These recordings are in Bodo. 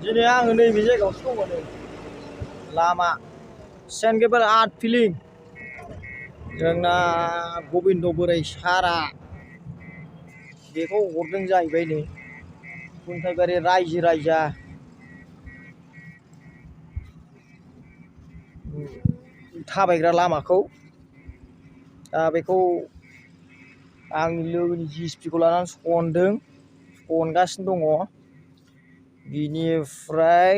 दिनै आङो नैबे जायगायावसो दङ नै लामा सेन्ट गेब्रियेल आर्ट फिलिं जोंना गबिन्द बोराय सारा बेखौ हरदों जाहैबाय नै खुन्थाइबारि रायजो राजा थाबायग्रा लामाखौ दा बेखौ आंनि लोगोनि जिसिपिखौ लानानै सनगासिनो दङ बिनिफ्राय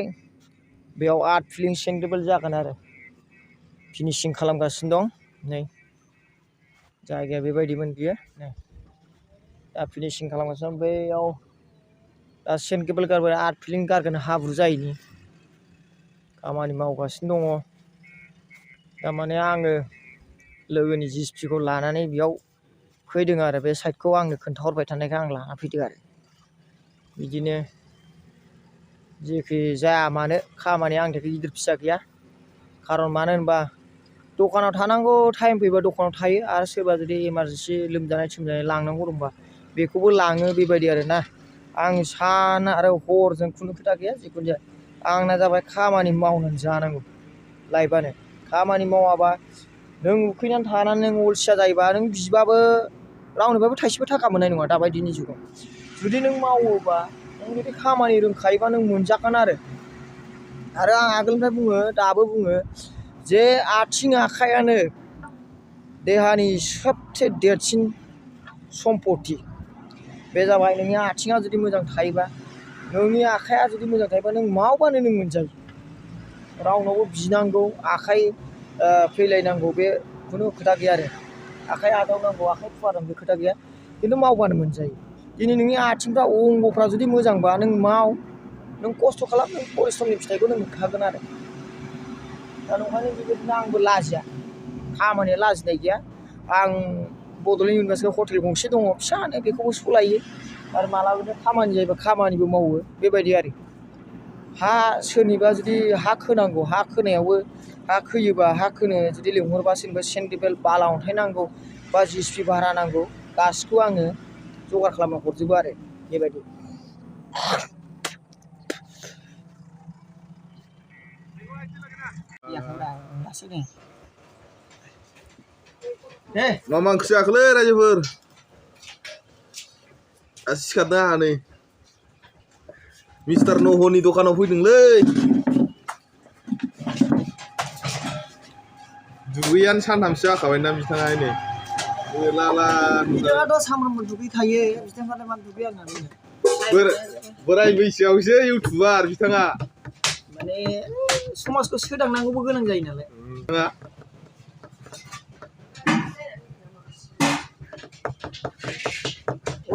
बेयाव आर्ट फिलिं सेन्ट गेब्रियेल जागोन आरो फिनिशिं खालामगासिनो दं नै जायगाया बेबायदिमोन बियो नै दा फिनिशिं खालामगासिनो दं बेयाव दा सेन्ट गेब्रियेल गारबाय आर्ट फिलिं गारगोन हाब्रु जायैनि खामानि मावगासिनो दङ थारमाने आङो लोगोनि जिसिपिखौ लानानै बेयाव फैदों आरो बे साइडखौ आंनो खोन्थाहरबाय थानायखाय आं लाना फैदों आरो बिदिनो जेखि जाया मानो खामानिया आंनि थाखाय गिदिर फिसा गैया खारन मानो होनबा दखानाव थानांगौ टाइम फैबा दखानाव थायो आरो सोरबा जुदि इमारजेन्सि लोमजानाय सोमजानाय लांनांगौ दंबा बेखौबो लाङो बेबायदि आरोना आं सान आरो हरजों खुनु खोथा गैया जिखुनु जाया आंना जाबाय खामानि मावनानै जानांगौ लाइफआनो खामानि मावाबा नों उखैनानै थानानै नों अलसिया जायोबा नों बिबाबो रावनिफ्रायबो थाइसेबो थाखा मोननाय नङा दाबायदिनि जुगाव जुदि नों मावोबा नों जुदि खामानि रोंखायोबा नों मोनजागोन आरो आं आगोलनिफ्राय बुङो दाबो बुङो जे आथिं आखायानो देहानि सबसे देरसिन सम्पति बे जाबाय नोंनि आथिङा जुदि मोजां थायोबा नोंनि आखाइया जुदि मोजां थायोबा नों मावबानो नों मोनजायो रावनावबो बिनांगौ आखाइ फैलायनांगौ बे खुनु खोथा गैया आरो आखाइ आजावनांगौ आखाइ फुवारनांगौ बे खोथा गैया खिन्थु मावबानो मोनजायो दिनै नोंनि आथिंफ्रा अंगफ्रा जुदि मोजांबा नों माव नों खस्थ' खालाम नों परिश्रमनि फिथाइखौ नों मोनखागोन आरो दा नंखायनो बेबायदिनो आंबो लाजिया खामानिया लाजिनाय गैया आं बड'लेण्ड इउनिभारसिटियाव हटेल गंसे दङ फिसानो बेखौबो सलायो आरो मालाबा खामानि जायोबा खामानिबो मावो बेबायदि आरो हा सोरनिबा जुदि हा खोनांगौ हा खोनायावबो हा खोयोबा हा खोनो जुदि लिंहरबा सोरनिबा सेन्ट गेब्रियेल बाला अन्थाइ नांगौ बा जिसिपि भारा नांगौ गासिखौबो आङो जगार खालामना हरजोबो आरो बेबायदि मा मा ओंख्रि जाखोलै रायजोफोर सिखारनो आंहा नै मिस्टार नह'नि दखानाव फैदोंलै दुगैयानो सानथामसो जाखाबायना बिथाङा नै लाला बिथाङाथ' सामफ्रामबो दुगैखायो बिथाङालाय मानो दुगैया होननानै बोराय बैसोआवसो इउटुबार बिथाङा माने समाजखौ सोदांनांगौबो गोनां जायो नालाय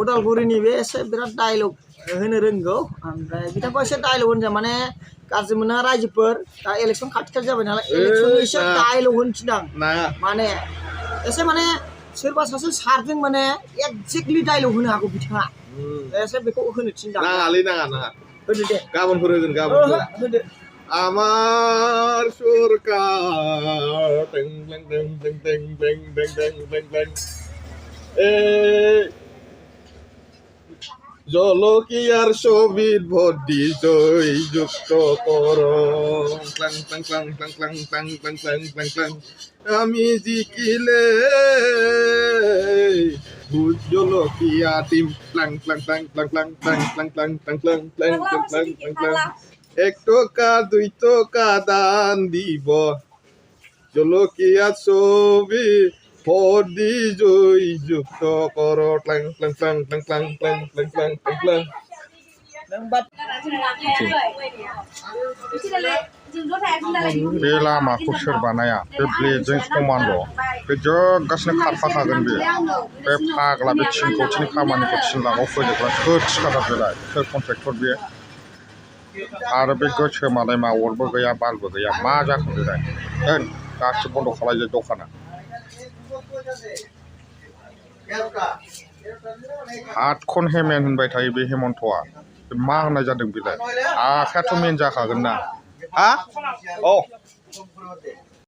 उदालगुरिनि बे एसे बिराद डायलग होनो रोंगौ ओमफ्राय बिथांखौ एसे डायलग होनजा माने गाज्रि मोना रायजोफोर दा इलेक्सन खाथि जाबाय नालाय इलेक्सननि एसे डायलग होनो थिनदां माने एसे माने सोरबा सासे सारजों माने एक्जेक्टलि डायलग होनो हागौ बिथाङा एसे बेखौ होनो थिनदां नाङालै नाङा होदो दे गाबोनफोर होगोन गाबोनफोर होदो আমার সরকার টেং টেং টেং টেং টেং টেং টেং টেং টেং টেং জলকিয়ার ছবিত ভর্তি জয় যুক্ত কর Klang Klang Klang Klang Klang Klang Klang Klang Klang Klang আমি জিকিলে ভূত jolokia team Klang Klang Klang Klang Klang Klang Klang Klang Klang Klang Klang Klang Klang Klang 1 টাকা 2 টাকা দান দিব জলকিয়া ছবি ভর্তি জয় যুক্ত কর Klang Klang Klang Klang Klang Klang Klang Klang Klang Klang बे लामाखौ सोर बानाया बे ब्लेडजों समान बे जोगासिनो खारफाखागोन बे फाग्ला बे थिनखौथिनि खामानिखौ थिनलाङाव फोजोबग्रा सोर थिखादार बेलाय सोर कन्ट्रेक्टर बे आरो बे गोसोमालाय मा अरबो गैया बारबो गैया मा जाखो बेलाय होन गासिबो बन्द' खालायजो दखाना हातखौनो हेमेन होनबाय थायो बे हेमन्तआ मा होननाय जादों बेलाय आखायाथ' मेन जाखागोन ना हा औ